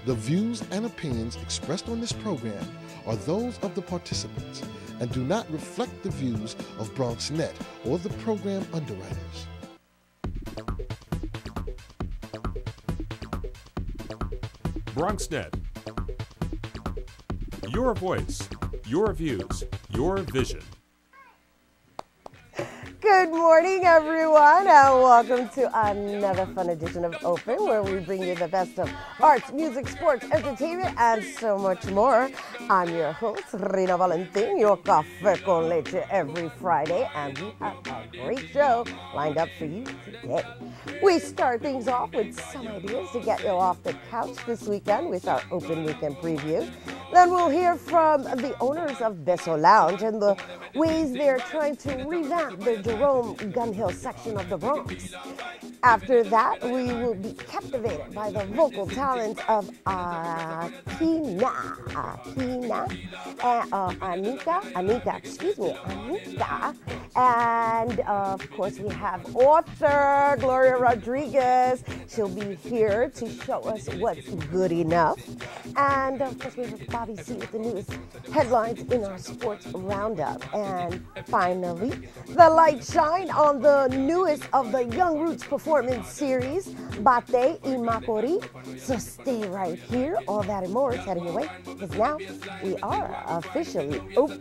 The views and opinions expressed on this program are those of the participants and do not reflect the views of Bronxnet or the program underwriters. Bronxnet. Your voice, your views, your vision. Good morning, everyone, and welcome to another fun edition of Open, where we bring you the best of arts, music, sports, entertainment, and so much more. I'm your host, Rhina Valentin, your café con leche every Friday, and we have a great show lined up for you today. We start things off with some ideas to get you off the couch this weekend with our Open Weekend Preview. Then we'll hear from the owners of Beso Lounge and the ways they're trying to revamp the Jerome Gun Hill section of the Bronx. After that, we will be captivated by the vocal talent of Anika, and of course we have author Gloria Rodriguez. She'll be here to show us what's good enough. And of course we have Bobby C with the newest headlines in our sports roundup. And finally, the light shine on the newest of the Young Roots performance series, Bate y Macori. So stay right here. All that and more is heading your way, because now we are officially open.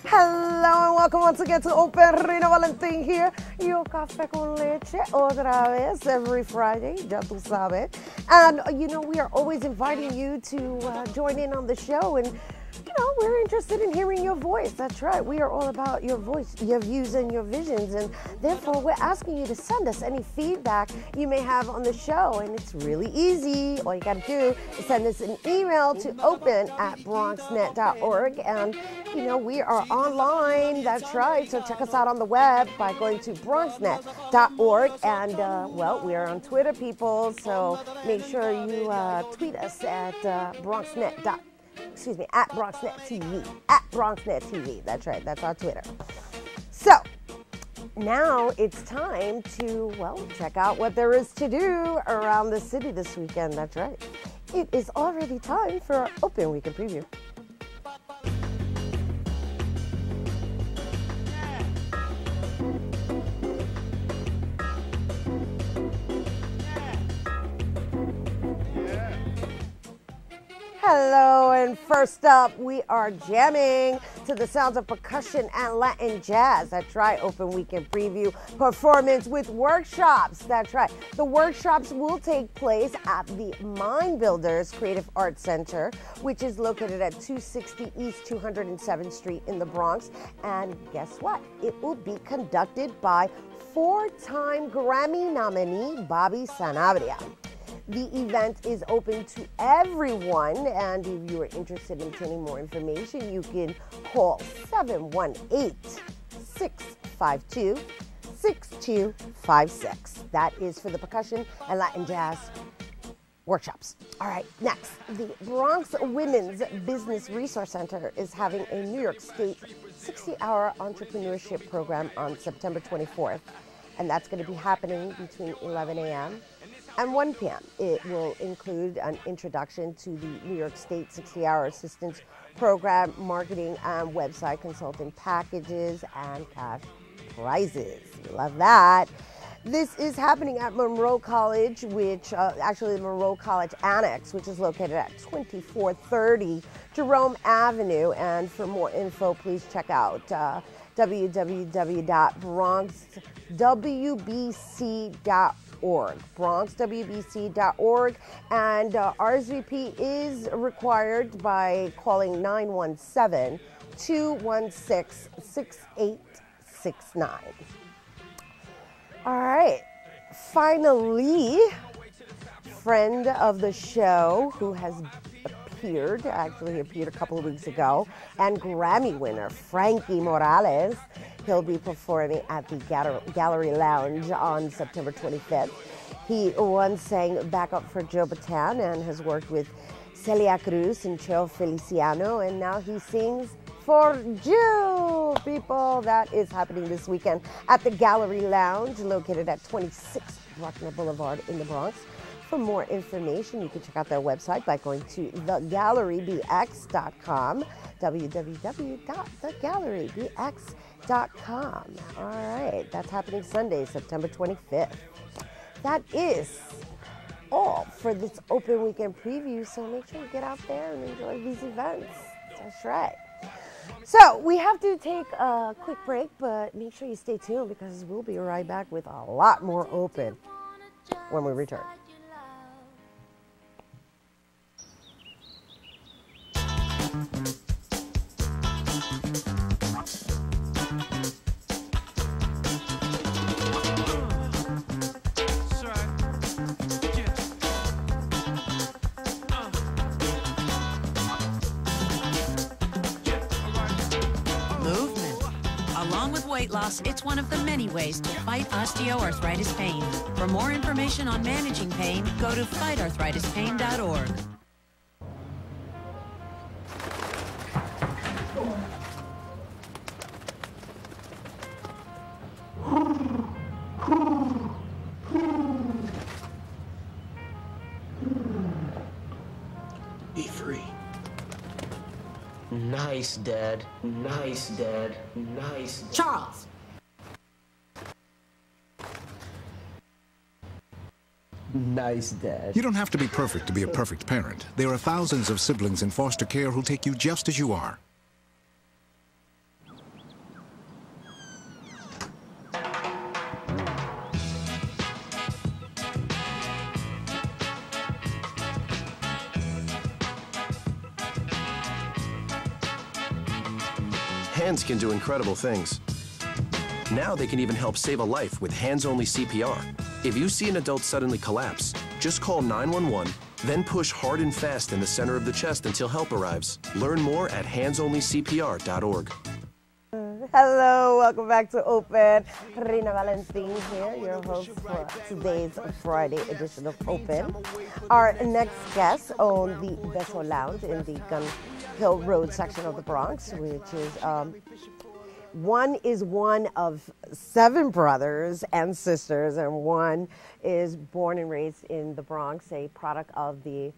Hello and welcome once again to Open. Rhina Valentin here, your café con leche, otra vez, every Friday, ya tú sabes. And you know, we are always inviting you to join in on the show, and you know, we're interested in hearing your voice. That's right, we are all about your voice, your views and your visions, and therefore we're asking you to send us any feedback you may have on the show, and it's really easy. All you gotta do is send us an email to open@bronxnet.org, and you know, we are online, that's right, so check us out on the web by going to bronxnet.org, and well, we are on Twitter, people, so make sure you tweet us at at Bronxnet TV, at Bronxnet TV, that's right, that's our Twitter. So, now it's time to, well, check out what there is to do around the city this weekend, that's right. It is already time for our Open Weekend Preview. Hello, and first up, we are jamming to the sounds of percussion and Latin jazz. That's right, Open Weekend Preview performance with workshops. That's right. The workshops will take place at the Mind Builders Creative Arts Center, which is located at 260 East 207th Street in the Bronx. And guess what? It will be conducted by four-time Grammy nominee Bobby Sanabria. The event is open to everyone, and if you are interested in obtaining more information, you can call 718-652-6256. That is for the percussion and Latin jazz workshops. All right, next, the Bronx Women's Business Resource Center is having a New York State 60-hour entrepreneurship program on September 24th, and that's going to be happening between 11 a.m. and 1 p.m. It will include an introduction to the New York State 60-hour assistance program, marketing and website consulting packages, and cash prizes. Love that. This is happening at Monroe College, which actually the Monroe College Annex, which is located at 2430 Jerome Avenue. And for more info, please check out www.bronxwbc.org, bronxwbc.org, and RSVP is required by calling 917-216-6869. All right, finally, friend of the show who has appeared. Actually, he appeared a couple of weeks ago. And Grammy winner Frankie Morales. He'll be performing at the Gallery Lounge on September 25th. He once sang backup for Joe Bataan and has worked with Celia Cruz and Cheo Feliciano, and now he sings for Jill, people. That is happening this weekend at the Gallery Lounge, located at 26 Bronxnet Boulevard in the Bronx. For more information, you can check out their website by going to thegallerybx.com, www.thegallerybx.com. All right, that's happening Sunday, September 25th. That is all for this open weekend preview, so make sure you get out there and enjoy these events. That's right. So we have to take a quick break, but make sure you stay tuned because we'll be right back with a lot more open when we return. Weight loss, it's one of the many ways to fight osteoarthritis pain. For more information on managing pain, go to fightarthritispain.org. Be free. Nice, Dad. Nice, Dad. Nice. Charles! Nice, Dad. You don't have to be perfect to be a perfect parent. There are thousands of siblings in foster care who'll take you just as you are. Hands can do incredible things. Now they can even help save a life with hands-only CPR. If you see an adult suddenly collapse, just call 911, then push hard and fast in the center of the chest until help arrives. Learn more at handsonlycpr.org. Hello, welcome back to Open. Rhina Valentin here, your host for today's Friday edition of Open. Our next guest on the Vessel Lounge in the Gun Hill Road section of the Bronx, which is one of 7 brothers and sisters, and one is born and raised in the Bronx, a product of the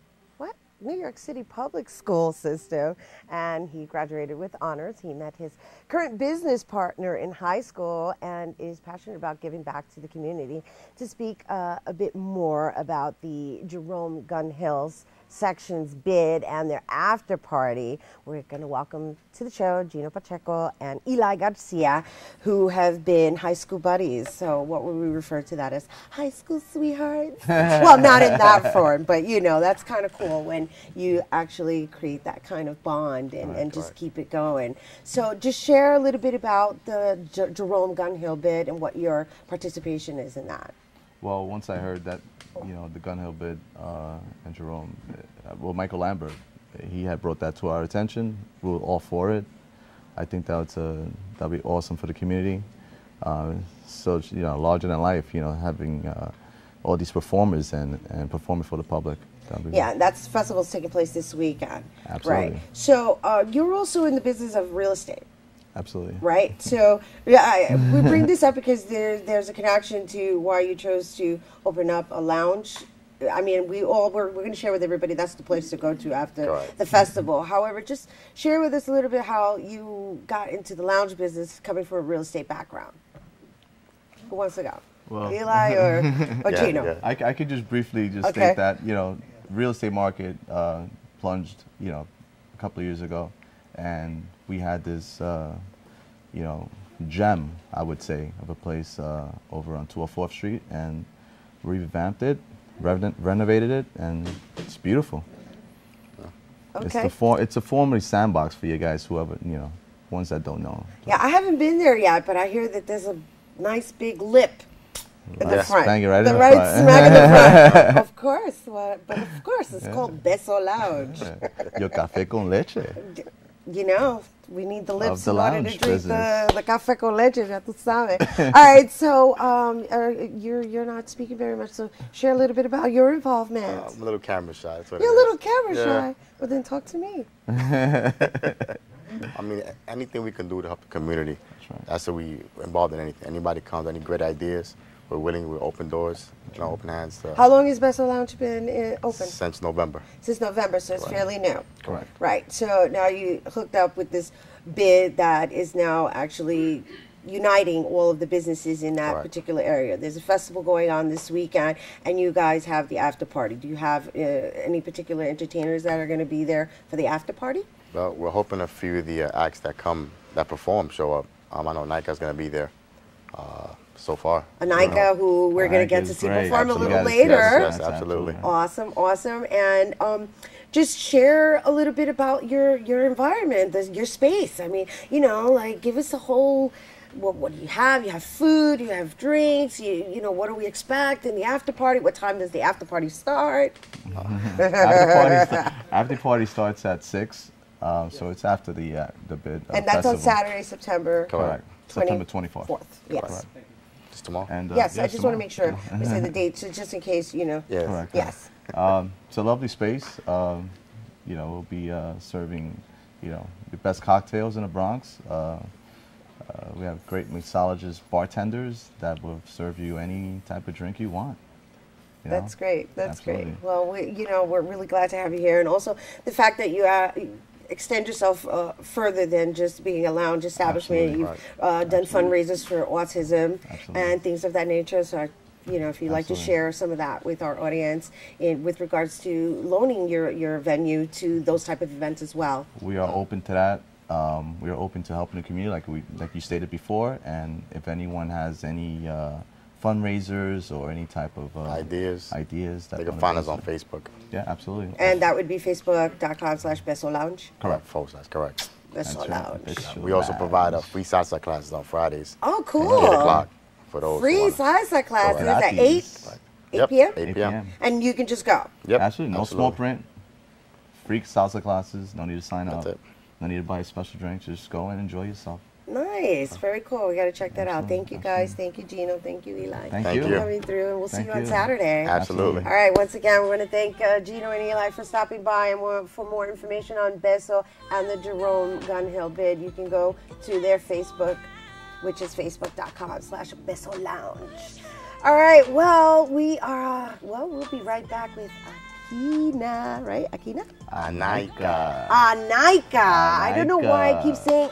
New York City public school system, and he graduated with honors. He met his current business partner in high school and is passionate about giving back to the community. To speak a bit more about the Jerome Gun Hills section's bid and their after party, we're going to welcome to the show Gino Pacheco and Eli Garcia, who have been high school buddies. So what would we refer to that as? High school sweethearts? Well, not in that form, but you know, that's kind of cool when you actually create that kind of bond and just keep it going. So just share a little bit about the Jerome Gun Hill bid and what your participation is in that. Well, once I heard that, you know, the Gun Hill bid and Jerome, well, Michael Lambert, he had brought that to our attention. We were all for it. I think that'd be awesome for the community. So, you know, larger than life, you know, having all these performers and performing for the public. Yeah, that's festival's taking place this weekend. Absolutely. Right. So you're also in the business of real estate. Absolutely. Right. So yeah, we bring this up because there's a connection to why you chose to open up a lounge. I mean, we're going to share with everybody that's the place to go to after the festival. However, just share with us a little bit how you got into the lounge business coming from a real estate background. Who wants to go? Well, Eli or Gino? Yeah. I could just briefly state that, you know, real estate market plunged, you know, a couple of years ago, and we had this, you know, gem, I would say, of a place over on 204th Street, and revamped it, renovated it, and it's beautiful. Okay. It's a formerly sandbox for you guys, whoever, you know, ones that don't know. Yeah, I haven't been there yet, but I hear that there's a nice big lip In the front. Bang it right the in the right front. smack in the front. Of course. But of course, it's called Beso Lounge. Your café con leche. You know, we need the lips the in order to lounge drink business. the café con leche, ya tú sabes. All right, so you're not speaking very much, so share a little bit about your involvement. I'm a little camera shy. That's what You're it a little is. camera Yeah. shy. Well, then talk to me. I mean, anything we can do to help the community. That's right. That's what we involved in anything. Anybody comes, any great ideas, we're willing, we're open doors, open hands. How long has Beso Lounge been open? Since November. Since November, so it's fairly new. Correct. Right. So now you hooked up with this bid that is now actually uniting all of the businesses in that particular area. There's a festival going on this weekend, and you guys have the after party. Do you have any particular entertainers that are going to be there for the after party? Well, we're hoping a few of the acts that perform show up. I know Nika's going to be there so far. Anika, who we're going to get to see perform a little later. Yes, absolutely. Awesome, awesome. And just share a little bit about your environment, your space. I mean, like give us a whole, what do you have? You have food, you have drinks, you know, what do we expect in the after party? What time does the after party start? After party starts at 6, so it's after the bid. And that's festival. on Saturday, September. Correct. September 24th. Yes. Correct. Just tomorrow. And, yes, I just tomorrow. want to make sure we say the date, so just in case, Yes. Correct. Yes. It's a lovely space. We'll be serving, the best cocktails in the Bronx. We have great mixologist bartenders that will serve you any type of drink you want. That's great. That's Absolutely. great. Well, we're really glad to have you here, and also the fact that you extend yourself further than just being a lounge establishment. Absolutely. You've done fundraisers for autism and things of that nature. So, if you'd like to share some of that with our audience with regards to loaning your venue to those type of events as well. We are open to that. We are open to helping the community, like you stated before. And if anyone has any fundraisers or any type of ideas, they can find us on Facebook. Yeah, absolutely. And that would be facebook.com/Beso Lounge. Correct. That's correct. Beso Lounge. We also provide free salsa classes on Fridays. Oh, cool. 8 o'clock for those. Free salsa classes at 8 p.m.? 8 p.m. And you can just go. Yep. Absolutely. No small print. Free salsa classes. No need to sign up. That's it. No need to buy special drinks. Just go and enjoy yourself. Nice. Very cool. We got to check that out. Thank you, guys. Thank you, Gino. Thank you, Eli. Thank you. for coming through, and we'll see you on Saturday. Absolutely. All right. Once again, we want to thank Gino and Eli for stopping by. And for more information on Beso and the Jerome Gun Hill bid, you can go to their Facebook, which is facebook.com/Beso Lounge. All right. Well, we'll be right back with Akina, right? Akina? Anika. I don't know why I keep saying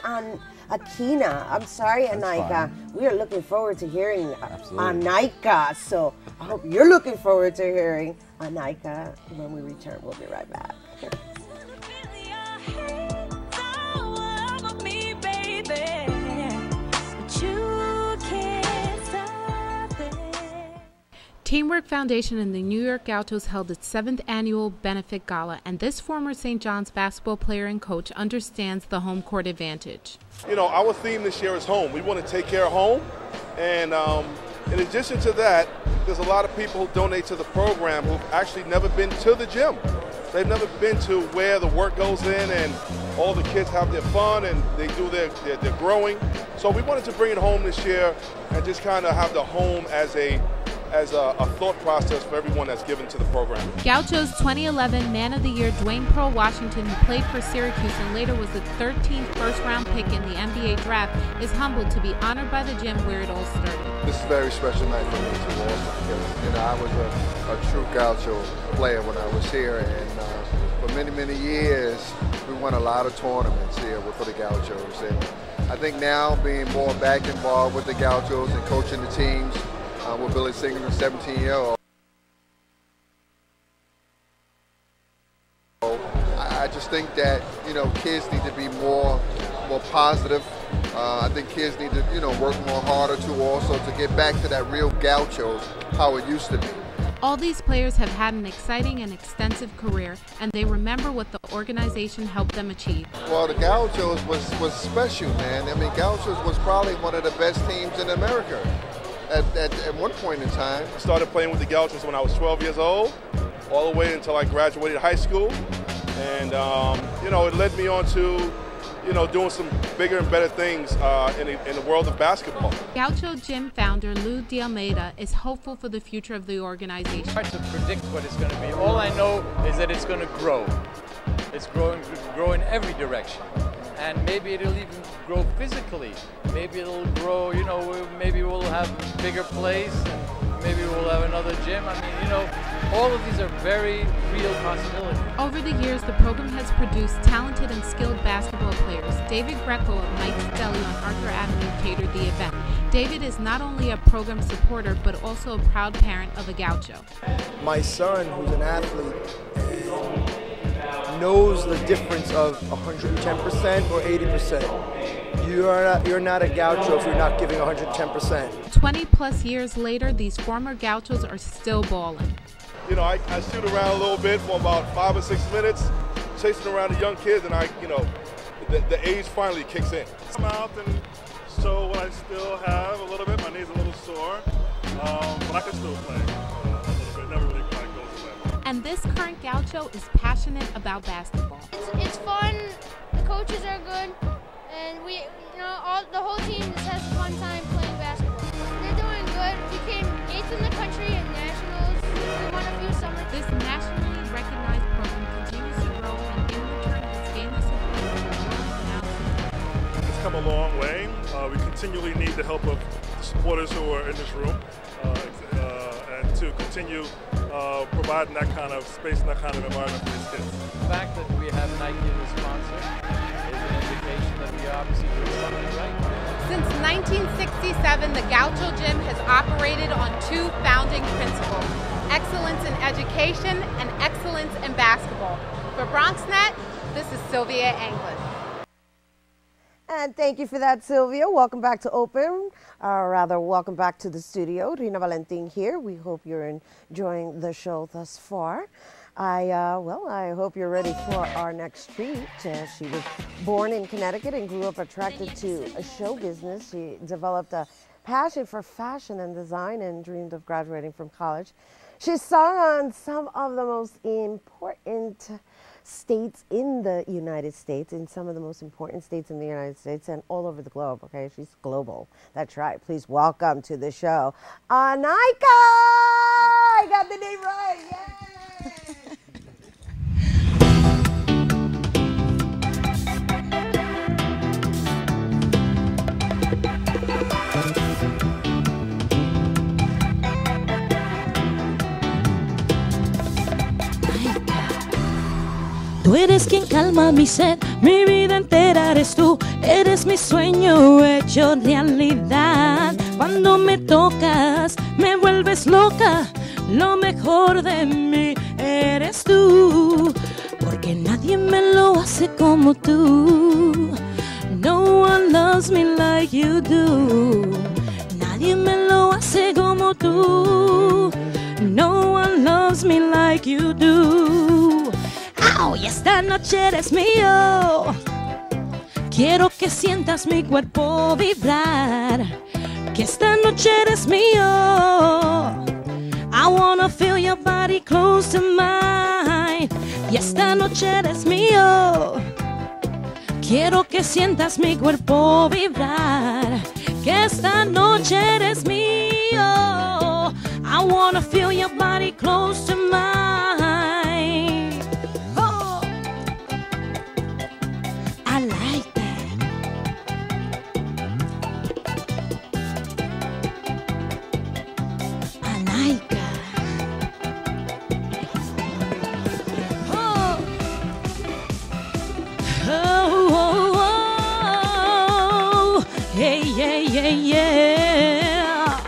Akina. I'm sorry, Anika. We are looking forward to hearing Anika. So I hope you're looking forward to hearing Anika when we return. We'll be right back. Teamwork Foundation and the New York Gauchos held its 7th annual benefit gala, and this former St. John's basketball player and coach understands the home court advantage. Our theme this year is home. We want to take care of home, and in addition to that, there's a lot of people who donate to the program who've actually never been to the gym. They've never been to where the work goes in and all the kids have their fun and they do their growing. So we wanted to bring it home this year and just kind of have the home as a thought process for everyone that's given to the program. Gauchos 2011 Man of the Year Dwayne Pearl Washington, who played for Syracuse and later was the 13th first-round pick in the NBA draft, is humbled to be honored by the gym where it all started. This is a very special night for me to walk because I was a true Gaucho player when I was here, and for many, many years we won a lot of tournaments here for the Gauchos. And I think now being more back involved with the Gauchos and coaching the teams, with Billy Singer, a 17-year-old. I just think that, kids need to be more positive. I think kids need to, work more harder to also to get back to that real Gauchos, how it used to be. All these players have had an exciting and extensive career, and they remember what the organization helped them achieve. Well, the Gauchos was special, man. I mean, Gauchos was probably one of the best teams in America. at one point in time. I started playing with the Gauchos when I was 12 years old, all the way until I graduated high school. And, you know, it led me on to, you know, doing some bigger and better things in the world of basketball. Gaucho Gym founder Lou De Almeida is hopeful for the future of the organization. It's hard to predict what it's going to be. All I know is that it's going to grow. It's grow in every direction. And maybe it'll even grow physically. Maybe it'll grow, you know, maybe we'll have a bigger place and maybe we'll have another gym. I mean, you know, all of these are very real possibilities. Over the years, the program has produced talented and skilled basketball players. David Greco of Mike's Deli on Arthur Avenue catered the event. David is not only a program supporter, but also a proud parent of a Gaucho. My son, who's an athlete, knows the difference of 110% or 80%. You're not a Gaucho if you're not giving 110%. 20+ years later, these former Gauchos are still balling. You know, I shoot around a little bit for about 5 or 6 minutes, chasing around the young kids, and you know, the age finally kicks in. I'm out and show what I still have a little bit. My knee's a little sore, but I can still play a little bit. Never really quite goes away. And this current Gaucho is passionate about basketball. It's fun. The coaches are good, and we, you know, the whole team just has a fun time playing basketball. They're doing good. We came 8th in the country in nationals. We won a few summer. This nationally recognized program continues to grow, and in return, it's gained the support of the world now. It's come a long way. We continually need the help of the supporters who are in this room, and to continue providing that kind of space and that kind of environment for these kids. The fact that we have Nike as a sponsor is an indication that we are obviously doing something right. Since 1967, the Gaucho Gym has operated on 2 founding principles: excellence in education and excellence in basketball. For Bronxnet, this is Sylvia Anglin. And thank you for that, Sylvia. Welcome back to Open, or rather, welcome back to the studio. Rhina Valentin here. We hope you're enjoying the show thus far. I hope you're ready for our next treat. She was born in Connecticut and grew up attracted to show business. She developed a passion for fashion and design and dreamed of graduating from college. She's sung on some of the most important states in the United States, in some of the most important states in the United States and all over the globe, okay? She's global. That's right. Please welcome to the show, Anika! I got the name right. Yay! Tú eres quien calma mi sed, mi vida entera eres tú. Eres mi sueño hecho realidad. Cuando me tocas, me vuelves loca. Lo mejor de mí eres tú, porque nadie me lo hace como tú. No one loves me like you do. Nadie me lo hace como tú. No one loves me like you do. Y esta noche eres mío. Quiero que sientas mi cuerpo vibrar. Que esta noche eres mío. I wanna feel your body close to mine. Y esta noche eres mío. Quiero que sientas mi cuerpo vibrar. Que esta noche eres mío. I wanna feel your body close to mine. I like that. I like that. Oh. Oh, oh, oh. Hey, yeah, yeah, yeah.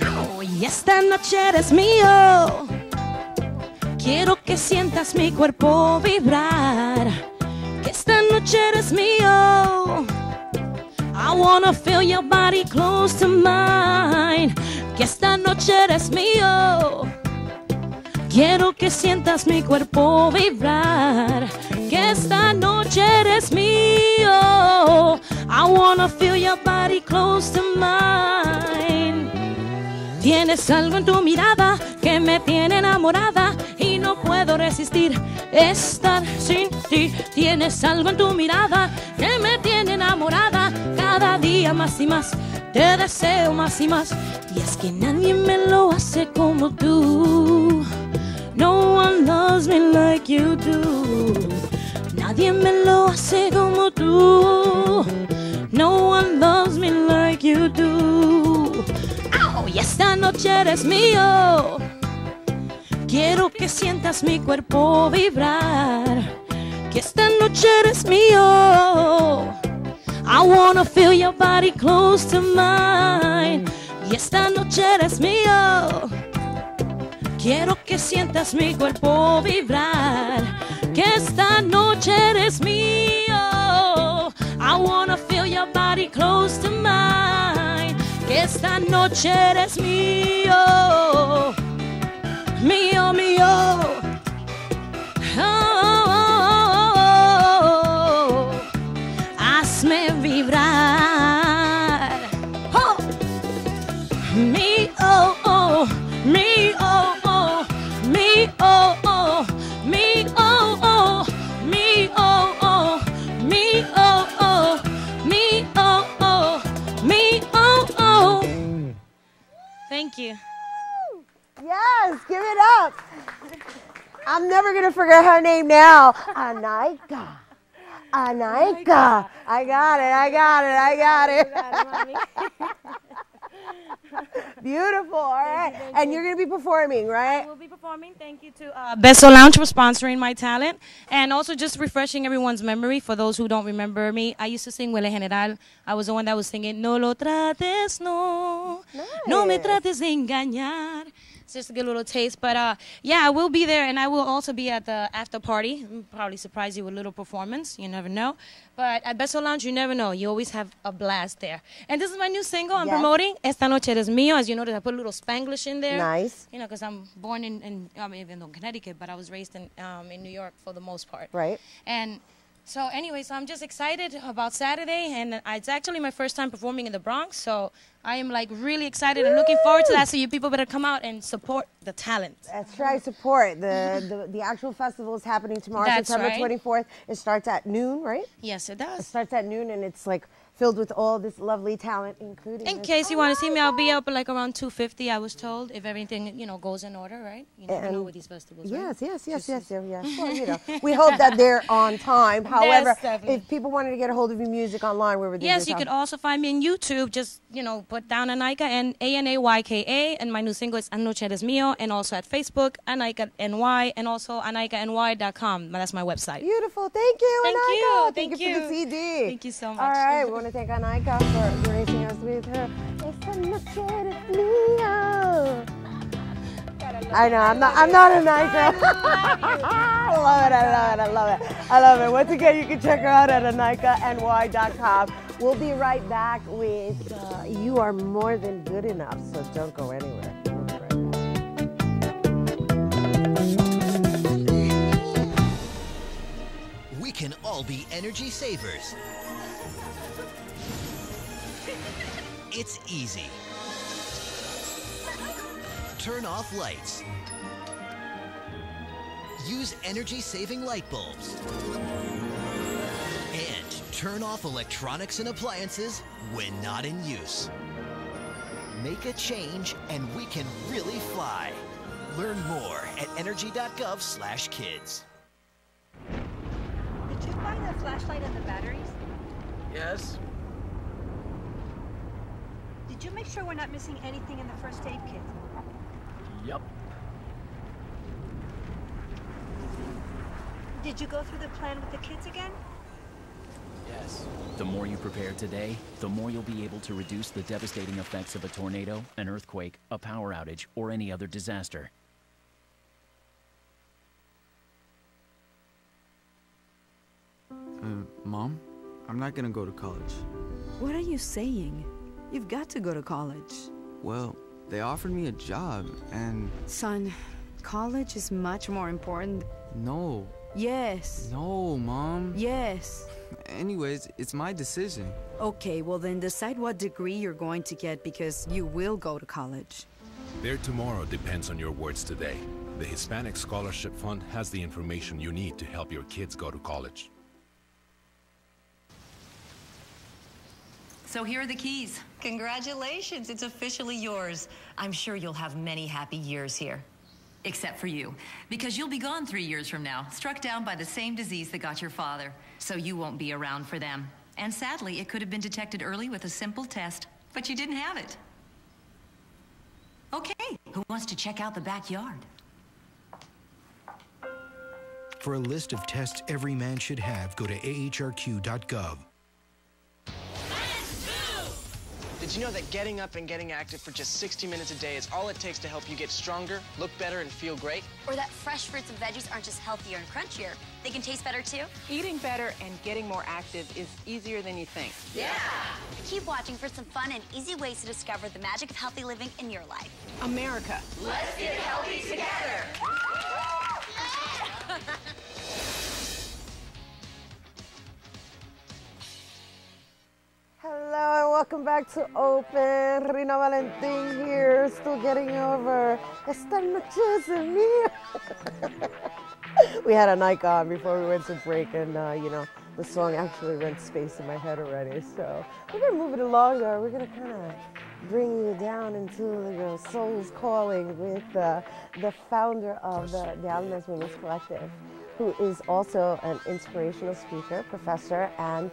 Oh, y esta noche eres mío. Quiero que sientas mi cuerpo vibrar. Que esta noche eres mío. I wanna feel your body close to mine. Que esta noche eres mío. Quiero que sientas mi cuerpo vibrar. Que esta noche eres mío. I wanna feel your body close to mine. Tienes algo en tu mirada que me tiene enamorada y no puedo resistir estar sin ti. Tienes algo en tu mirada que me tiene enamorada cada día más y más. Te deseo más y más. Y es que nadie me lo hace como tú. No one loves me like you do. Nadie me lo hace como tú. No one loves me like you do. ¡Au! Y esta noche eres mío. Quiero que sientas mi cuerpo vibrar. Que esta noche eres mío. I wanna feel your body close to mine. Y esta noche eres mío. Quiero que sientas mi cuerpo vibrar. Que esta noche eres mío. I wanna feel your body close to mine. Que esta noche eres mío. Mío, mío. Oh, hazme vibrar. Oh. Me, oh, oh. Me, oh, oh. Me, oh, oh. Me, oh, oh. Me, oh, oh. Me, oh, oh. Me, oh, oh. Me, oh, oh. Thank you. Yes, give it up. I'm never going to forget her name now. Anaika. Anaika. I got it, I got it, I got it. Beautiful, all right. And you're going to be performing, right? I will be performing. Thank you to Beso Lounge for sponsoring my talent. And also just refreshing everyone's memory for those who don't remember me. I used to sing Huele General. I was the one that was singing No lo trates, no. Nice. No me trates de engañar. It's just to get a little taste. But yeah, I will be there, and I will also be at the after party. I'll probably surprise you with a little performance. You never know. But at Beso Lounge, you never know. You always have a blast there. And this is my new single I'm promoting. Esta noche eres mío. As you notice, I put a little Spanglish in there. Nice. You know, because I'm born in even though Connecticut, but I was raised in New York for the most part. Right. And so anyway, so I'm just excited about Saturday, and it's actually my first time performing in the Bronx, so I am like really excited and looking forward to that. So you people better come out and support the talent. That's right, support. The actual festival is happening tomorrow, That's September right. 24th. It starts at noon, right? Yes, it does. It starts at noon, and it's like filled with all this lovely talent, including. In case you want to see me, I'll be up like around 2:50. I was told, if everything goes in order, right? You never know with these festivals. Yes, right? yes. Well, we hope that they're on time. However, if people wanted to get a hold of your music online, where would they? Yes, you could also find me on YouTube. Just put down Anaika and ANAYKA, and my new single is Anoche Eres Mío, and also at Facebook Anaika NY, and also AnaikaNY.com. That's my website. Beautiful. Thank you, Thank Anaika. you. Thank you for the CD. Thank you so much. All right, we want to thank Anaika for gracing us with her. Esta noche eres mío. I know, I'm not Anaika. I love it. Once again, you can check her out at AnaikaNY.com. We'll be right back with You Are More Than Good Enough, so don't go anywhere. We'll be right back. We can all be energy savers. It's easy. Turn off lights. Use energy-saving light bulbs. And turn off electronics and appliances when not in use. Make a change and we can really fly. Learn more at energy.gov/kids. Did you find the flashlight and the batteries? Yes. Did you make sure we're not missing anything in the first aid kit? Yup. Did you go through the plan with the kids again? Yes. The more you prepare today, the more you'll be able to reduce the devastating effects of a tornado, an earthquake, a power outage, or any other disaster. Mom, I'm not gonna go to college. What are you saying? You've got to go to college. Well, they offered me a job, and... Son, college is much more important. No, Yes. No, Mom. Yes. Anyways, it's my decision. Okay, well then decide what degree you're going to get because you will go to college. Their tomorrow depends on your words today. The Hispanic Scholarship Fund has the information you need to help your kids go to college. So here are the keys. Congratulations, it's officially yours. I'm sure you'll have many happy years here. Except for you, because you'll be gone 3 years from now, struck down by the same disease that got your father. So you won't be around for them. And sadly, it could have been detected early with a simple test, but you didn't have it. Okay, who wants to check out the backyard? For a list of tests every man should have, go to ahrq.gov. Did you know that getting up and getting active for just 60 minutes a day is all it takes to help you get stronger, look better, and feel great? Or that fresh fruits and veggies aren't just healthier and crunchier, they can taste better too? Eating better and getting more active is easier than you think. Yeah! Keep watching for some fun and easy ways to discover the magic of healthy living in your life. America. Let's get healthy together! Hello and welcome back to Open. Rhina Valentin here, still getting over Esta noche es mía. We had a night on before we went to break, and you know, the song actually rent space in my head already. So we're gonna move it along though. We're gonna kind of bring you down into the Soul's Calling with the founder of the Almas Women's Collective, who is also an inspirational speaker, professor, and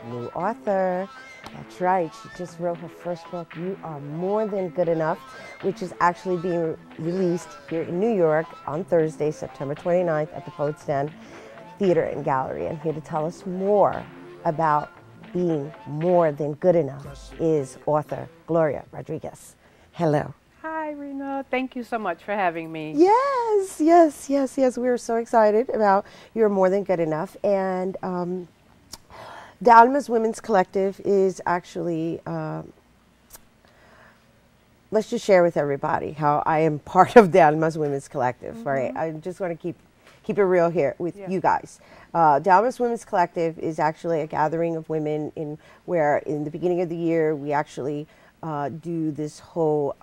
new author. That's right, she just wrote her first book, You Are More Than Good Enough, which is actually being released here in New York on Thursday, September 29th at the Poets Den Theater and Gallery. And here to tell us more about being more than good enough is author Gloria Rodriguez. Hello. Hi, Rhina. Thank you so much for having me. Yes, yes, yes, yes. We are so excited about You're More Than Good Enough. And the Almas Women's Collective is actually, let's just share with everybody how I am part of the Almas Women's Collective, right? I just want to keep it real here with you guys. The Almas Women's Collective is actually a gathering of women where in the beginning of the year we actually do this whole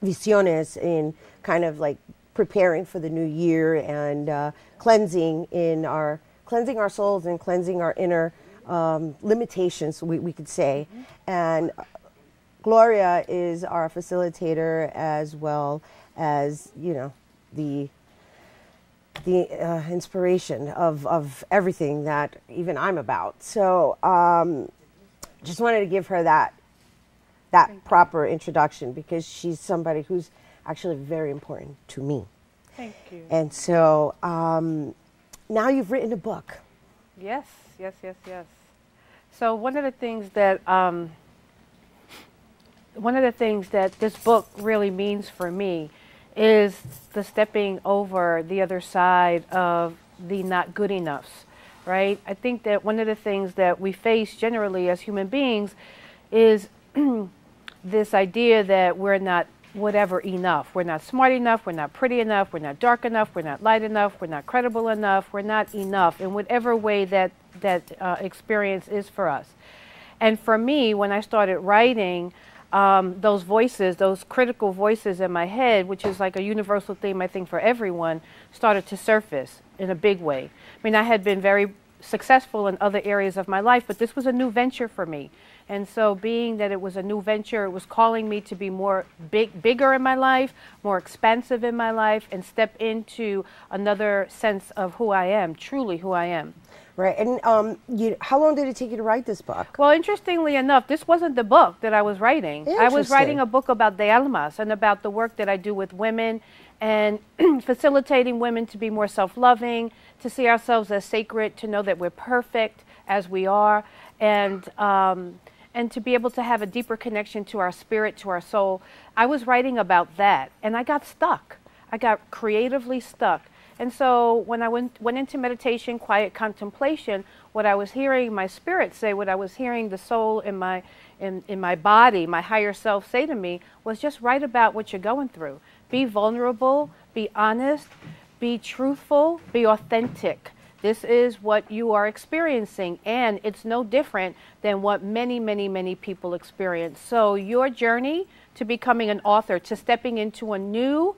visiones in kind of like preparing for the new year and cleansing our souls and cleansing our inner limitations, we could say. And Gloria is our facilitator, as well as, you know, the inspiration of everything that even I'm about. So just wanted to give her that proper introduction, because she's somebody who's actually very important to me. Thank you. And so now you've written a book. Yes, yes, yes, yes. So one of the things that this book really means for me is the stepping over the other side of the not good enoughs, right? I think that one of the things that we face generally as human beings is this idea that we're not whatever enough. We're not smart enough, we're not pretty enough, we're not dark enough, we're not light enough, we're not credible enough, we're not enough in whatever way that experience is for us. And for me, when I started writing, those voices, those critical voices in my head, which is like a universal theme I think for everyone, started to surface in a big way. I mean, I had been very successful in other areas of my life, but this was a new venture for me. And so being that it was a new venture, it was calling me to be more bigger in my life, more expansive in my life, and step into another sense of who I am, truly who I am. Right. And how long did it take you to write this book? Well, interestingly enough, this wasn't the book that I was writing. I was writing a book about de almas and about the work that I do with women and facilitating women to be more self-loving, to see ourselves as sacred, to know that we're perfect as we are, and to be able to have a deeper connection to our spirit, to our soul. I was writing about that, and I got stuck. I got creatively stuck. And so when I went into meditation, quiet contemplation, what I was hearing my spirit say, what I was hearing the soul in my body, my higher self say to me, was just write about what you're going through. Be vulnerable, be honest, be truthful, be authentic. This is what you are experiencing, and it's no different than what many, many, many people experience. So your journey to becoming an author, to stepping into a new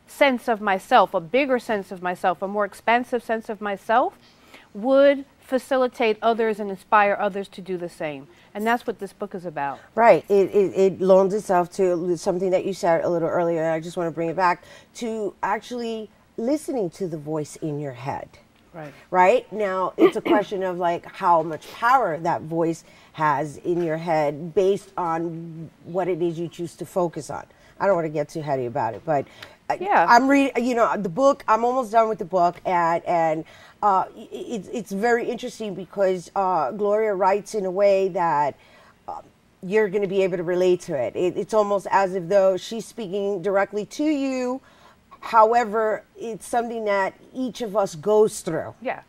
sense of myself, a bigger sense of myself, a more expansive sense of myself, would facilitate others and inspire others to do the same. And that's what this book is about. Right. It loans itself to something that you said a little earlier, and I just want to bring it back to actually listening to the voice in your head. Right. Right? Now, it's a question of like how much power that voice has in your head based on what it is you choose to focus on. I don't want to get too heady about it, but yeah, I'm reading, you know, the book. I'm almost done with the book, and it's very interesting because Gloria writes in a way that you're going to be able to relate to it. It's almost as if though she's speaking directly to you. However, it's something that each of us goes through. Yeah.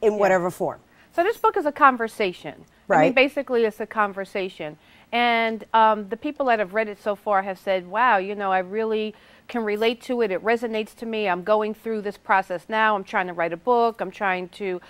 In whatever form. So this book is a conversation. Right. I mean, basically, it's a conversation. And the people that have read it so far have said, wow, you know, I really can relate to it. It resonates to me. I'm going through this process now. I'm trying to write a book. I'm trying to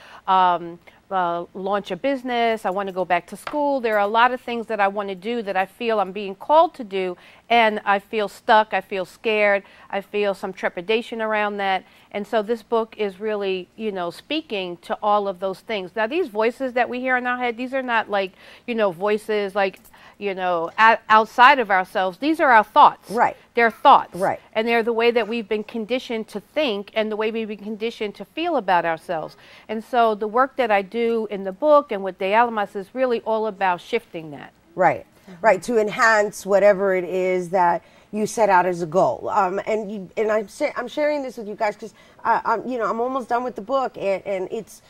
launch a business. I want to go back to school. There are a lot of things that I want to do that I feel I'm being called to do, and I feel stuck. I feel scared. I feel some trepidation around that. And so this book is really, you know, speaking to all of those things. Now, these voices that we hear in our head, these are not like, you know, voices like, you know, outside of ourselves. These are our thoughts. Right. They're thoughts. Right. And they're the way that we've been conditioned to think and the way we've been conditioned to feel about ourselves. And so the work that I do in the book and with De Almas is really all about shifting that. Right. Right. To enhance whatever it is that you set out as a goal. And I'm sharing this with you guys because I'm almost done with the book, and it's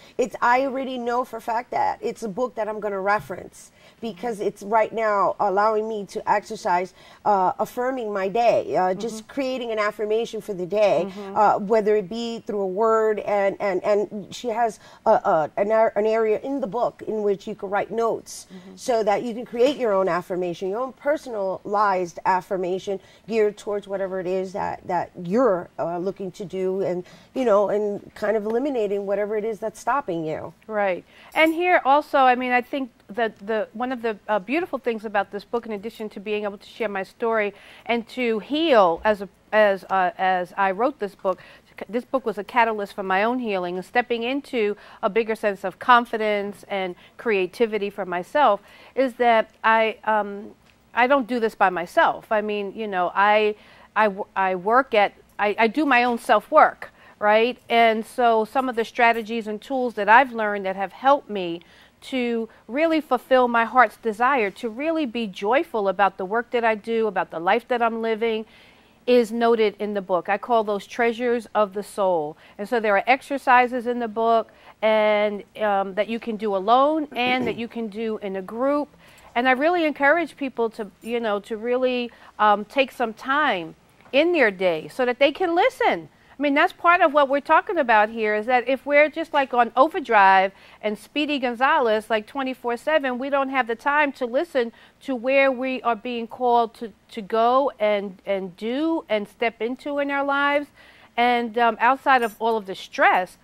I already know for a fact that it's a book that I'm going to reference, because it's right now allowing me to exercise affirming my day, just creating an affirmation for the day, whether it be through a word, and she has an area in the book in which you can write notes so that you can create your own affirmation, your own personalized affirmation geared towards whatever it is that you're looking to do, and and kind of eliminating whatever it is that's stopping you. Right. And here also, I mean, I think that one of the beautiful things about this book, in addition to being able to share my story and to heal as I wrote this book was a catalyst for my own healing and stepping into a bigger sense of confidence and creativity for myself, is that I don't do this by myself. I mean, I do my own self-work, right? And so some of the strategies and tools that I've learned that have helped me to really fulfill my heart's desire, to really be joyful about the work that I do, about the life that I'm living, is noted in the book. I call those treasures of the soul. And so there are exercises in the book and that you can do alone and that you can do in a group. And I really encourage people to, to really take some time in their day so that they can listen. I mean, that's part of what we're talking about here, is that if we're just like on overdrive and Speedy Gonzales, like 24/7, we don't have the time to listen to where we are being called to go and do and step into in our lives. And outside of all of the stress,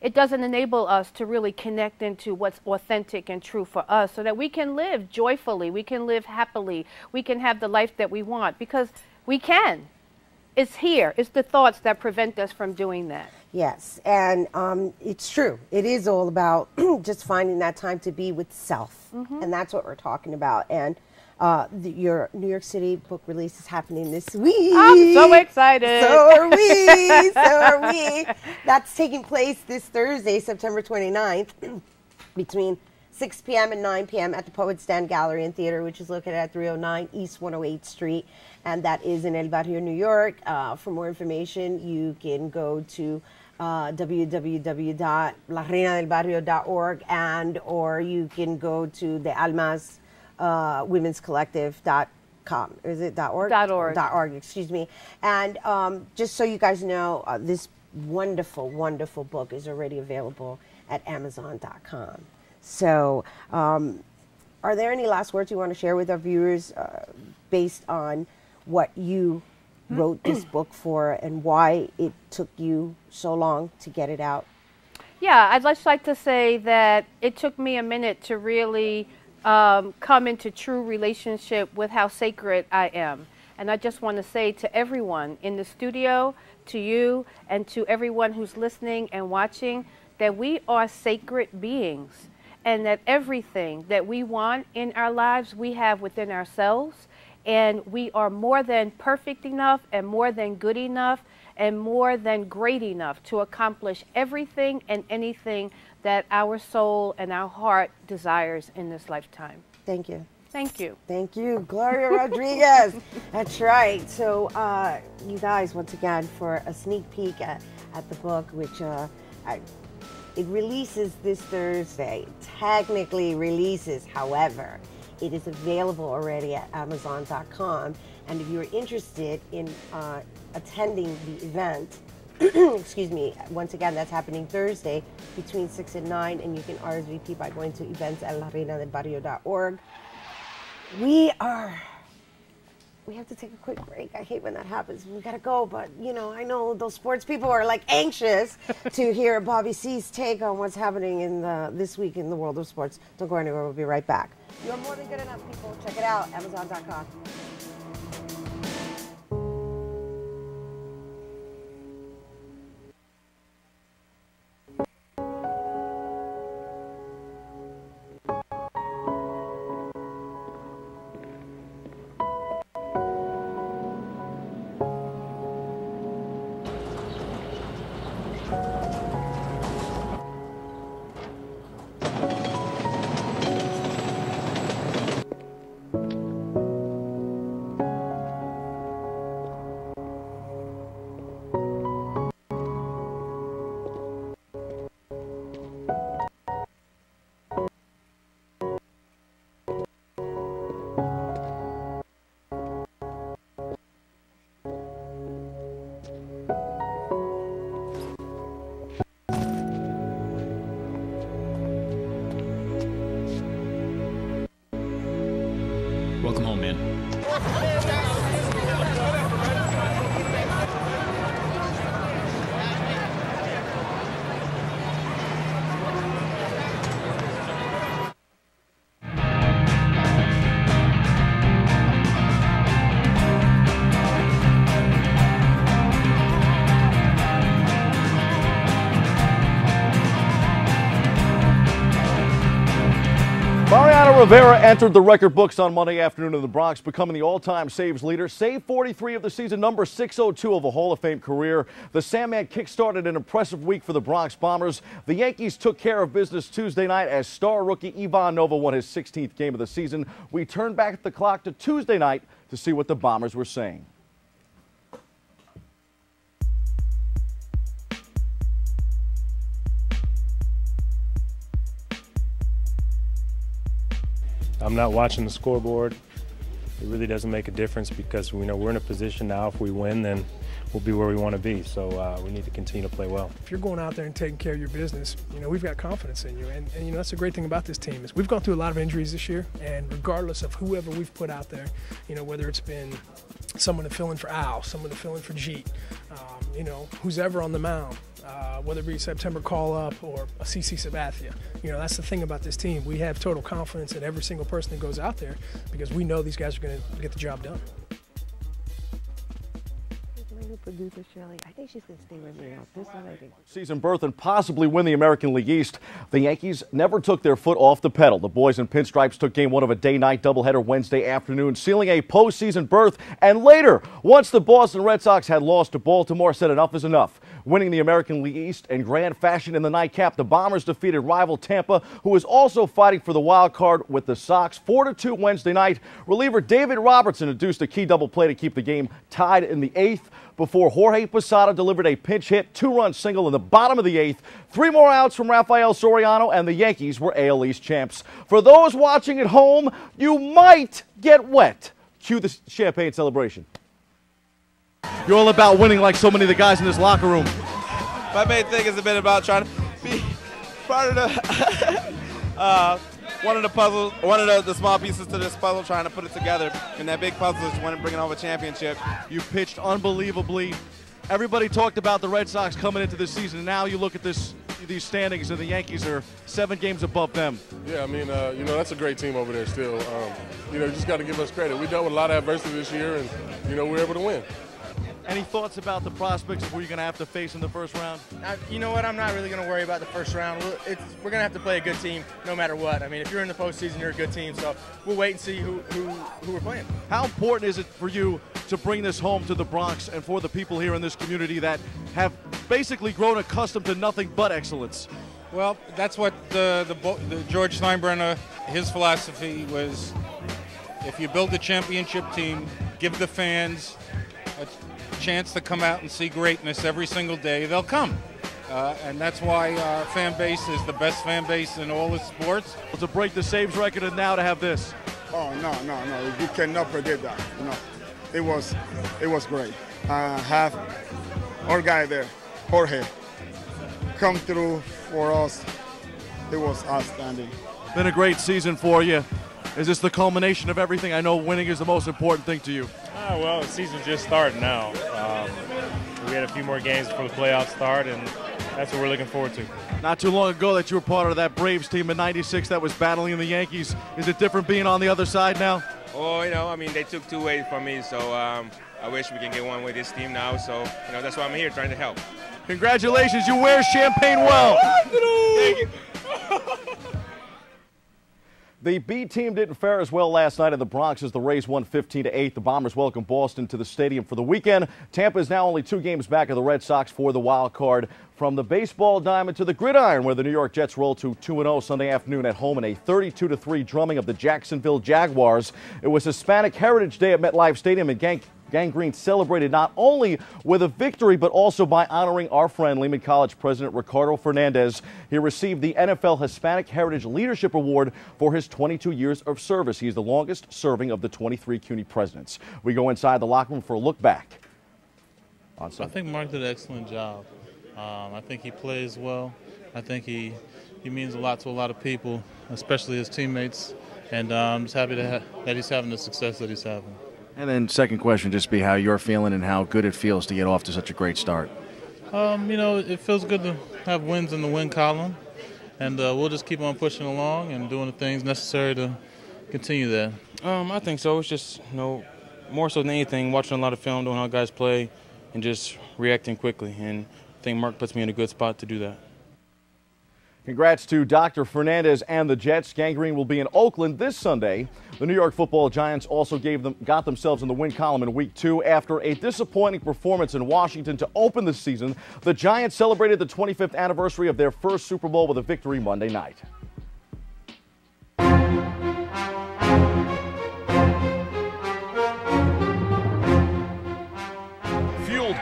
it doesn't enable us to really connect into what's authentic and true for us, so that we can live joyfully, we can live happily, we can have the life that we want, because we can. It's here. It's the thoughts that prevent us from doing that. Yes, and it's true. It is all about just finding that time to be with self, and that's what we're talking about. And your New York City book release is happening this week. I'm so excited. So are we. So are we. That's taking place this Thursday, September 29th, between 6 p.m. and 9 p.m. at the Poet Stand Gallery and Theater, which is located at 309 East 108th Street, and that is in El Barrio, New York. For more information, you can go to www.larinadelbarrio.org, or you can go to the Almas Women's Collective.com. Is it .org? .org, excuse me. And just so you guys know, this wonderful, wonderful book is already available at Amazon.com. So are there any last words you want to share with our viewers based on what you wrote this book for and why it took you so long to get it out? Yeah, I'd just like to say that it took me a minute to really come into true relationship with how sacred I am. And I just want to say to everyone in the studio, to you, and to everyone who's listening and watching, that we are sacred beings, and that everything that we want in our lives we have within ourselves, and we are more than perfect enough and more than good enough and more than great enough to accomplish everything and anything that our soul and our heart desires in this lifetime. Thank you. Thank you. Thank you, Gloria Rodriguez. That's right. So you guys, once again, for a sneak peek at the book, which it releases this Thursday. Technically releases, however, it is available already at Amazon.com. And if you're interested in attending the event, excuse me, once again, that's happening Thursday between 6 and 9, and you can RSVP by going to events@lareinadelbarrio.org. We have to take a quick break. I hate when that happens. We gotta go, but you know, I know those sports people are like anxious to hear Bobby C's take on what's happening in this week in the world of sports. Don't go anywhere. We'll be right back. You're more than good enough, people. Check it out, Amazon.com. Welcome home, man. Rivera entered the record books on Monday afternoon in the Bronx, becoming the all-time saves leader. Saved 43 of the season, number 602 of a Hall of Fame career. The Sandman kick-started an impressive week for the Bronx Bombers. The Yankees took care of business Tuesday night as star rookie Ivan Nova won his 16th game of the season. We turn back the clock to Tuesday night to see what the Bombers were saying. I'm not watching the scoreboard. It really doesn't make a difference because we know we're in a position now. If we win, then we'll be where we want to be. So we need to continue to play well. If you're going out there and taking care of your business, you know, we've got confidence in you. And you know, that's the great thing about this team is we've gone through a lot of injuries this year. And regardless of whoever we've put out there, you know, whether it's been someone to fill in for Al, someone to fill in for Jeet, you know, who's ever on the mound, whether it be September call-up or a CC Sabathia. You know, that's the thing about this team. We have total confidence in every single person that goes out there because we know these guys are going to get the job done. Producer Shirley, I think she's going to stay with me out. This one I think. Season berth and possibly win the American League East. The Yankees never took their foot off the pedal. The boys in pinstripes took game one of a day-night doubleheader Wednesday afternoon, sealing a postseason berth. And later, once the Boston Red Sox had lost to Baltimore, said enough is enough. Winning the American League East in grand fashion in the nightcap, the Bombers defeated rival Tampa, who was also fighting for the wild card with the Sox, 4-2 Wednesday night. Reliever David Robertson induced a key double play to keep the game tied in the eighth before Jorge Posada delivered a pinch hit, two-run single in the bottom of the eighth. Three more outs from Rafael Soriano, and the Yankees were AL East champs. For those watching at home, you might get wet. Cue the champagne celebration. You're all about winning like so many of the guys in this locker room. My main thing has been about trying to be part of the one of the small pieces to this puzzle, trying to put it together. And that big puzzle is bringing home a championship. You pitched unbelievably. Everybody talked about the Red Sox coming into this season. Now you look at these standings, and the Yankees are 7 games above them. Yeah, I mean, that's a great team over there still. You just got to give us credit. We dealt with a lot of adversity this year, and, we were able to win. Any thoughts about the prospects of who you're going to have to face in the first round? You know what? I'm not really going to worry about the first round. We're going to have to play a good team no matter what. I mean, if you're in the postseason, you're a good team. So we'll wait and see who we're playing. How important is it for you to bring this home to the Bronx and for the people here in this community that have basically grown accustomed to nothing but excellence? Well, that's what the George Steinbrenner, his philosophy was, if you build a championship team, give the fans a chance to come out and see greatness every single day, they'll come. And that's why our fan base is the best fan base in all of sports. To break the saves record and now to have this. Oh, no. You cannot predict that. It was great. Have our guy there, Jorge, come through for us. It was outstanding. Been a great season for you. Is this the culmination of everything? I know winning is the most important thing to you. Well, the season's just starting now. We had a few more games before the playoffs start, and that's what we're looking forward to. Not too long ago that you were part of that Braves team in '96 that was battling the Yankees. Is it different being on the other side now? Oh, they took 2 ways from me, so I wish we can get one with this team now. So, that's why I'm here, trying to help. Congratulations, you wear champagne well. Thank you. The B team didn't fare as well last night in the Bronx as the Rays won 15-8. The Bombers welcomed Boston to the stadium for the weekend. Tampa is now only 2 games back of the Red Sox for the wild card. From the baseball diamond to the gridiron, where the New York Jets rolled to 2-0 Sunday afternoon at home in a 32-3 drumming of the Jacksonville Jaguars. It was Hispanic Heritage Day at MetLife Stadium, and Gang Green celebrated not only with a victory, but also by honoring our friend Lehman College President Ricardo Fernandez. He received the NFL Hispanic Heritage Leadership Award for his 22 years of service. He is the longest serving of the 23 CUNY presidents. We go inside the locker room for a look back on Sunday. I think Mark did an excellent job. I think he plays well. I think he means a lot to a lot of people, especially his teammates. And I'm just happy that he's having the success that he's having. And then second question, just be how you're feeling and how good it feels to get off to such a great start. It feels good to have wins in the win column, and we'll just keep on pushing along and doing the things necessary to continue that. I think so. It's just, more so than anything, watching a lot of film, doing how guys play, and just reacting quickly. And I think Mark puts me in a good spot to do that. Congrats to Dr. Fernandez and the Jets. Gang Green will be in Oakland this Sunday. The New York Football Giants also got themselves in the win column in Week 2 after a disappointing performance in Washington to open the season. The Giants celebrated the 25th anniversary of their first Super Bowl with a victory Monday night.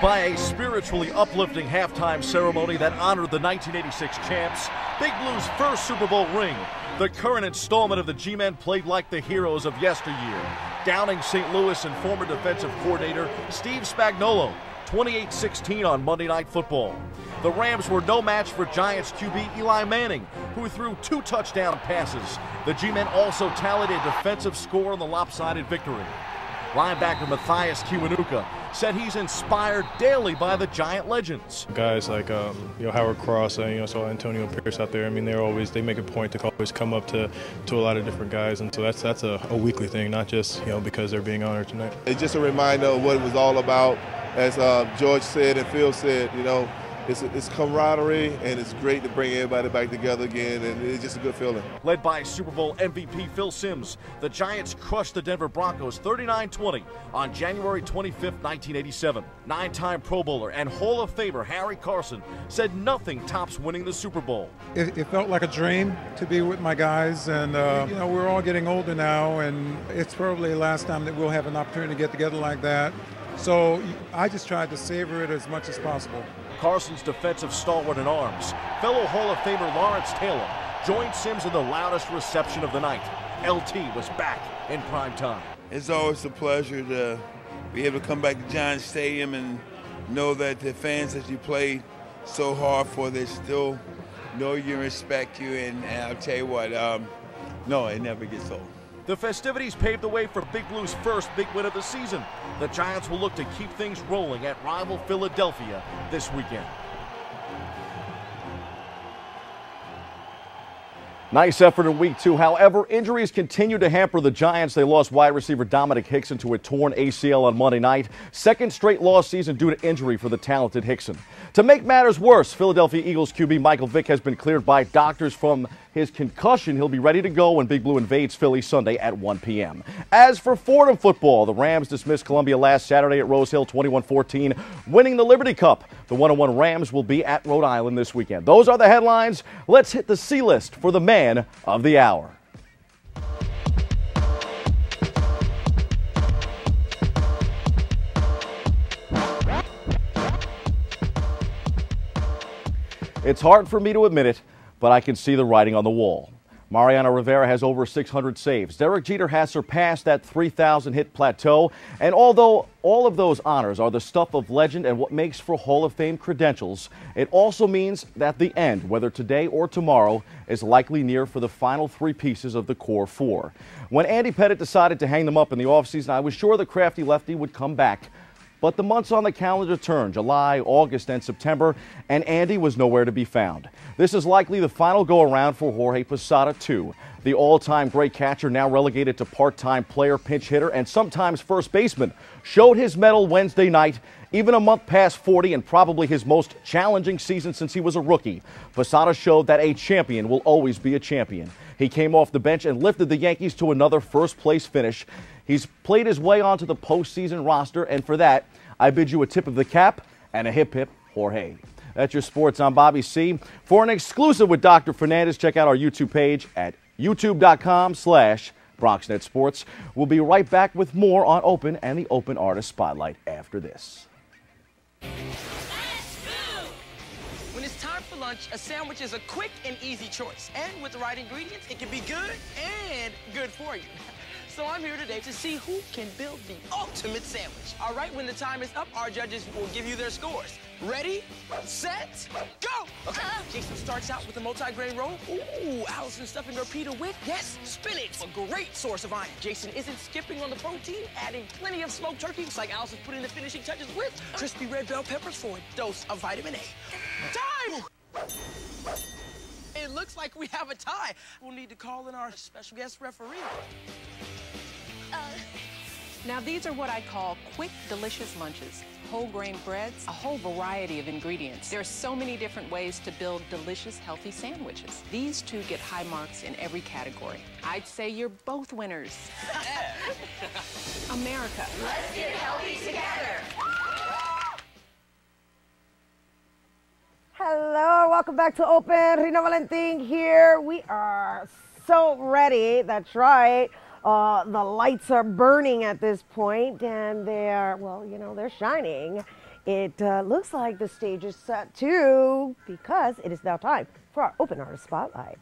By a spiritually uplifting halftime ceremony that honored the 1986 champs, Big Blue's first Super Bowl ring, the current installment of the G-Men played like the heroes of yesteryear, downing St. Louis and former defensive coordinator Steve Spagnuolo 28-16 on Monday Night Football. The Rams were no match for Giants QB Eli Manning, who threw 2 touchdown passes. The G-Men also tallied a defensive score in the lopsided victory. Linebacker Matthias Kiwanuka said he's inspired daily by the Giant legends. Guys like Howard Cross, saw Antonio Pierce out there. They make a point to always come up to a lot of different guys, and so that's a weekly thing, not just because they're being honored tonight. It's just a reminder of what it was all about. As George said and Phil said, it's camaraderie, and it's great to bring everybody back together again, and it's just a good feeling. Led by Super Bowl MVP Phil Simms, the Giants crushed the Denver Broncos 39-20 on January 25, 1987. 9-time Pro Bowler and Hall of Famer Harry Carson said nothing tops winning the Super Bowl. It felt like a dream to be with my guys, and we're all getting older now, and it's probably the last time that we'll have an opportunity to get together like that. So I just tried to savor it as much as possible. Carson's defensive stalwart in arms, fellow Hall of Famer Lawrence Taylor, joined Simms in the loudest reception of the night. LT was back in prime time. It's always a pleasure to be able to come back to Giants Stadium and know that the fans that you played so hard for, they still know you and respect you. And I'll tell you what, No, it never gets old. The festivities paved the way for Big Blue's first big win of the season. The Giants will look to keep things rolling at rival Philadelphia this weekend. Nice effort in week 2. However, injuries continue to hamper the Giants. They lost wide receiver Dominic Hickson to a torn ACL on Monday night. Second straight loss season due to injury for the talented Hickson. To make matters worse, Philadelphia Eagles QB Michael Vick has been cleared by doctors from his concussion. He'll be ready to go when Big Blue invades Philly Sunday at 1 p.m. As for Fordham football, the Rams dismissed Columbia last Saturday at Rose Hill 21-14, winning the Liberty Cup. The 1-1 Rams will be at Rhode Island this weekend. Those are the headlines. Let's hit the C-list for the man of the hour. It's hard for me to admit it, but I can see the writing on the wall. Mariano Rivera has over 600 saves. Derek Jeter has surpassed that 3,000 hit plateau. And although all of those honors are the stuff of legend and what makes for Hall of Fame credentials, it also means that the end, whether today or tomorrow, is likely near for the final 3 pieces of the core 4. When Andy Pettitte decided to hang them up in the offseason, I was sure the crafty lefty would come back. But the months on the calendar turned, July, August, and September, and Andy was nowhere to be found. This is likely the final go-around for Jorge Posada, too. The all-time great catcher, now relegated to part-time player, pinch hitter, and sometimes first baseman, showed his mettle Wednesday night, even a month past 40 and probably his most challenging season since he was a rookie. Posada showed that a champion will always be a champion. He came off the bench and lifted the Yankees to another first-place finish. He's played his way onto the postseason roster, and for that, I bid you a tip of the cap and a hip-hip Jorge. That's your sports. I'm Bobby C. For an exclusive with Dr. Fernandez, check out our YouTube page at youtube.com/Bronxnet Sports. We'll be right back with more on Open and the Open Artist Spotlight after this. When it's time for lunch, a sandwich is a quick and easy choice. And with the right ingredients, it can be good and good for you. So I'm here today to see who can build the ultimate sandwich. All right, when the time is up, our judges will give you their scores. Ready, set, go! Okay, Jason starts out with a multi-grain roll. Ooh, Allison's stuffing her pita with, yes, spinach, a great source of iron. Jason isn't skipping on the protein, adding plenty of smoked turkey, just like Allison's putting the finishing touches with crispy red bell peppers for a dose of vitamin A. Time! It looks like we have a tie. We'll need to call in our special guest referee. Now these are what I call quick, delicious lunches. Whole grain breads, a whole variety of ingredients. There are so many different ways to build delicious, healthy sandwiches. These 2 get high marks in every category. I'd say you're both winners. America. Let's get healthy together. Hello, welcome back to Open. Rhina Valentin here. We are so ready. That's right. The lights are burning at this point, and they're, well, you know, they're shining. It looks like the stage is set too, because it is now time for our Open Artist Spotlight.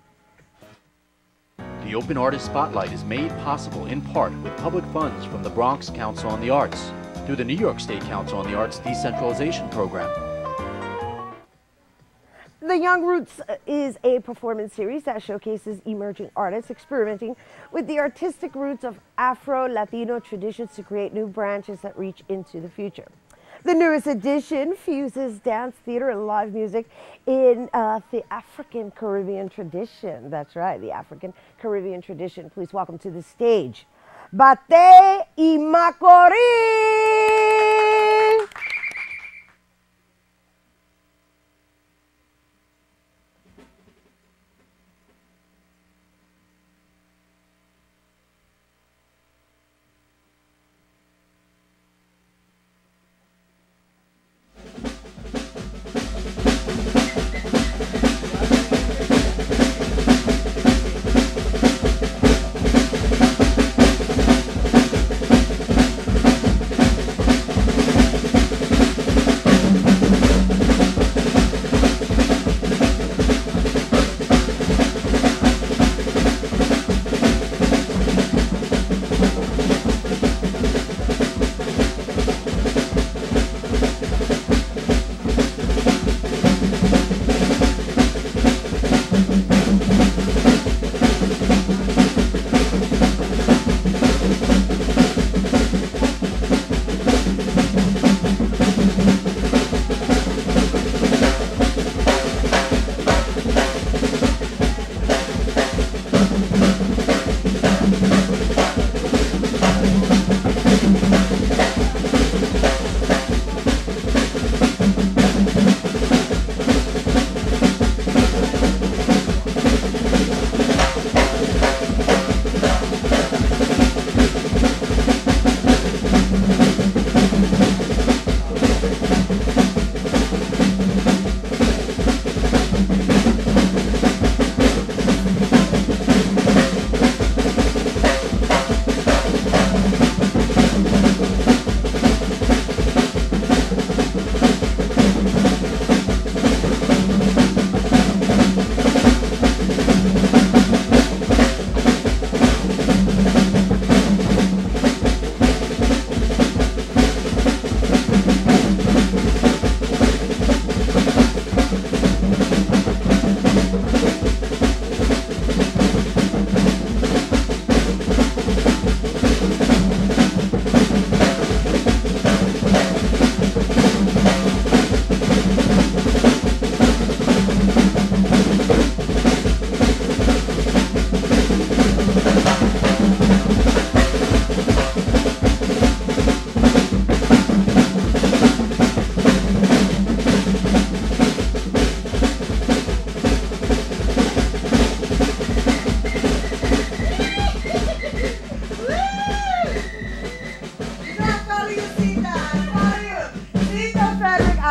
The Open Artist Spotlight is made possible in part with public funds from the Bronx Council on the Arts through the New York State Council on the Arts Decentralization Program. The Young Roots is a performance series that showcases emerging artists experimenting with the artistic roots of Afro-Latino traditions to create new branches that reach into the future. The newest edition fuses dance, theater, and live music in the African Caribbean tradition. That's right, the African Caribbean tradition. Please welcome to the stage, Bate y Macorís.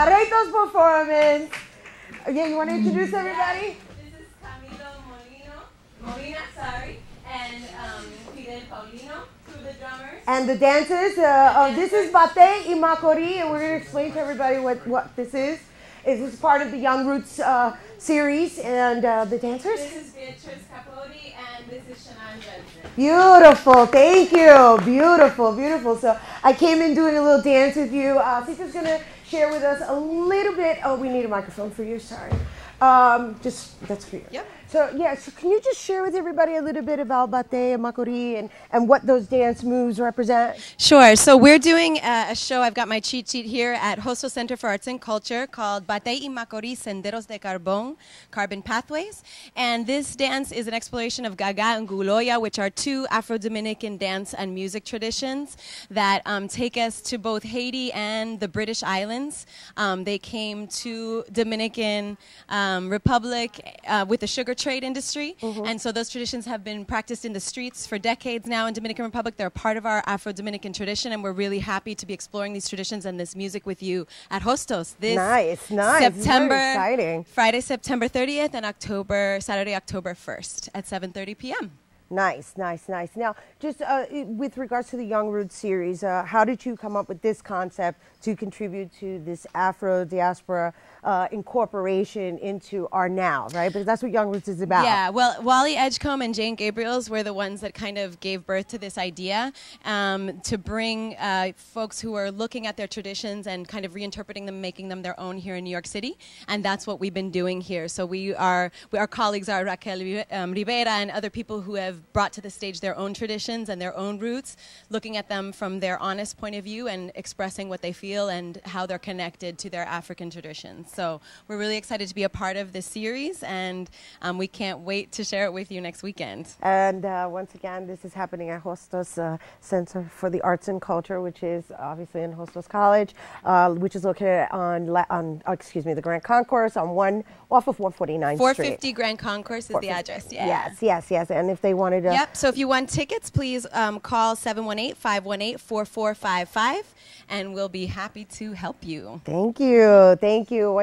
Arretos performance. Yeah, you want to introduce everybody? This is Camilo Molina, and Fidel Paulino, two of the drummers. And the dancers. This is Bate y Macori, and we're going to explain to everybody what this is. This is part of the Young Roots series, and the dancers? This is Beatrice Capote, and this is Shannon Jensen. Beautiful, thank you. Beautiful, beautiful. So I came in doing a little dance with you. Sita's going to share with us a little bit. Oh, we need a microphone for you, sorry. That's for you. Yep. So can you just share with everybody a little bit about Bate and Macori and what those dance moves represent? Sure. So we're doing a show. I've got my cheat sheet here at Hostos Center for Arts and Culture called Bate y Macori Senderos de Carbón, Carbon Pathways. And this dance is an exploration of Gaga and Guloya, which are two Afro-Dominican dance and music traditions that take us to both Haiti and the British Islands. They came to Dominican Republic with the sugar trade industry, and so those traditions have been practiced in the streets for decades now in Dominican Republic. They're part of our Afro-Dominican tradition, and we're really happy to be exploring these traditions and this music with you at Hostos this September, very exciting. Friday, September 30th, and Saturday, October 1st at 7:30 p.m. Nice. Now, just with regards to the Young Roots series, how did you come up with this concept to contribute to this Afro-diaspora incorporation into our now, right? Because that's what Young Roots is about. Yeah, well, Wally Edgecombe and Jane Gabriels were the ones that kind of gave birth to this idea to bring folks who are looking at their traditions and kind of reinterpreting them, making them their own here in New York City. And that's what we've been doing here. So our colleagues are Raquel Rivera and other people who have brought to the stage their own traditions and their own roots, looking at them from their honest point of view and expressing what they feel and how they're connected to their African traditions. So we're really excited to be a part of this series, and we can't wait to share it with you next weekend. And once again, this is happening at Hostos Center for the Arts and Culture, which is obviously in Hostos College, which is located on the Grand Concourse off of 149th 450 Grand Concourse is the address. Yeah. Yes. And if they wanted to... Yep, so if you want tickets, please call 718-518-4455, and we'll be happy to help you. Thank you.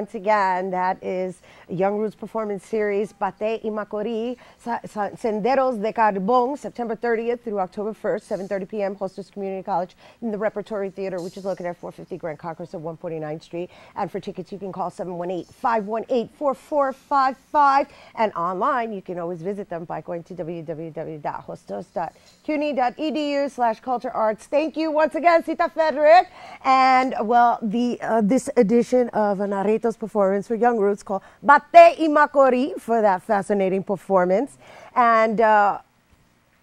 Once again, that is Young Roots Performance Series, Bate y Macori, Senderos de Carbón, September 30th through October 1st, 7:30 p.m., Hostos Community College in the Repertory Theater, which is located at 450 Grand Concourse at 149th Street. And for tickets, you can call 718-518-4455. And online, you can always visit them by going to www.hostos.cuny.edu/culturearts. Thank you once again, Sita Frederick. And, well, this edition of an Arretos performance for Young Roots called Bate y Macori for that fascinating performance. And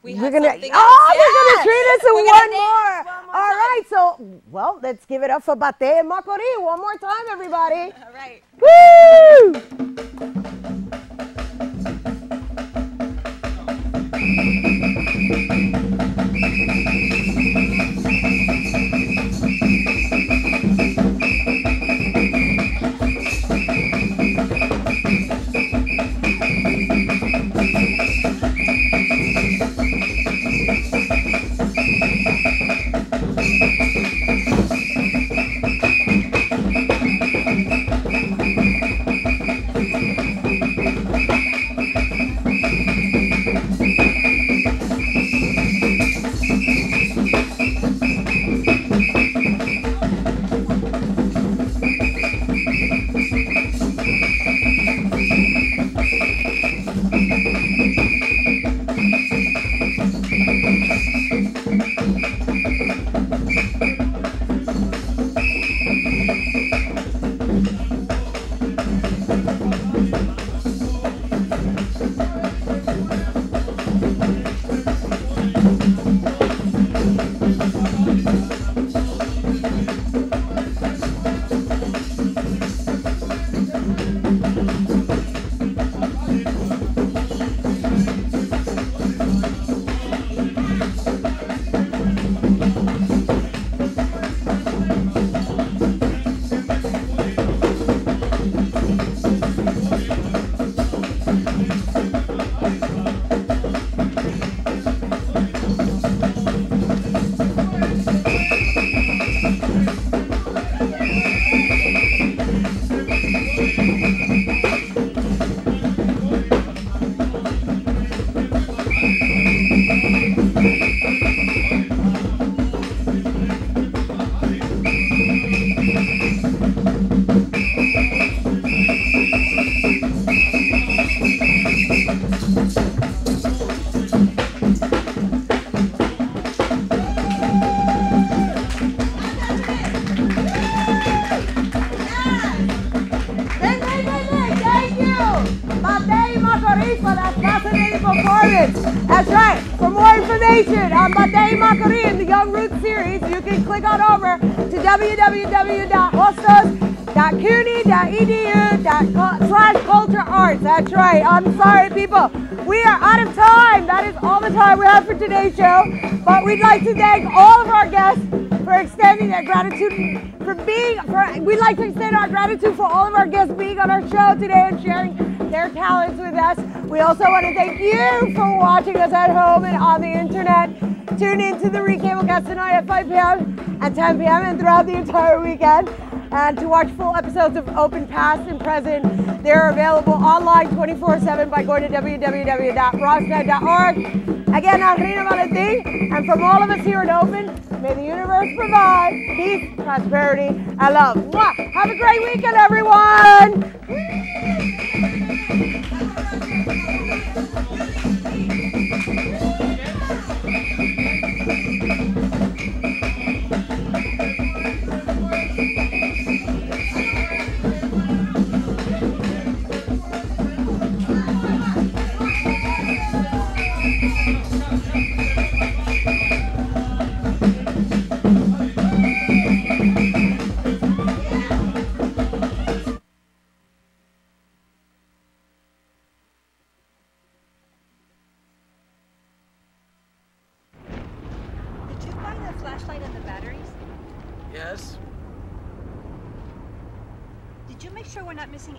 we're gonna treat us to one more. All right, so let's give it up for Bate y Macori one more time, everybody. All right. Woo! ingredients. That's right. For more information on Batei Macori and the Young Roots series, you can click on over to www.hostos.cuny.edu/culture-arts. That's right. I'm sorry, people. We are out of time. That is all the time we have for today's show. But we'd like to thank all of our guests for extending their gratitude we'd like to extend our gratitude for all of our guests being on our show today and sharing their talents with us. We also want to thank you for watching us at home and on the internet. Tune in to the Recablecast tonight at 5 p.m. and 10 p.m. and throughout the entire weekend. And to watch full episodes of Open Past and Present, they're available online 24/7 by going to www.bronxnet.org. Again, I'm Rhina Valentin, and from all of us here at Open, may the universe provide peace, prosperity, and love. Mwah! Have a great weekend, everyone!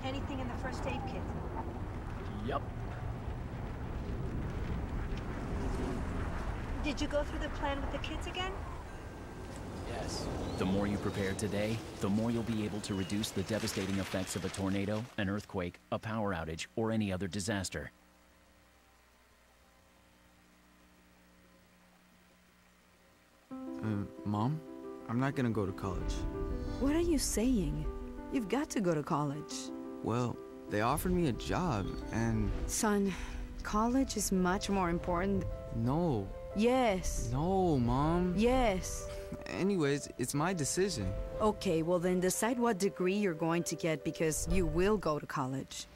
Anything in the first aid kit? Yep. Did you go through the plan with the kids again? Yes. The more you prepare today, the more you'll be able to reduce the devastating effects of a tornado, an earthquake, a power outage, or any other disaster. Mom, I'm not gonna go to college. What are you saying? You've got to go to college. Well, they offered me a job, and... Son, college is much more important. No. Yes. No, Mom. Yes. Anyways, it's my decision. Okay, well then decide what degree you're going to get, because you will go to college.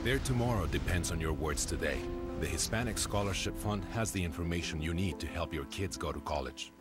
Their tomorrow depends on your words today. The Hispanic Scholarship Fund has the information you need to help your kids go to college.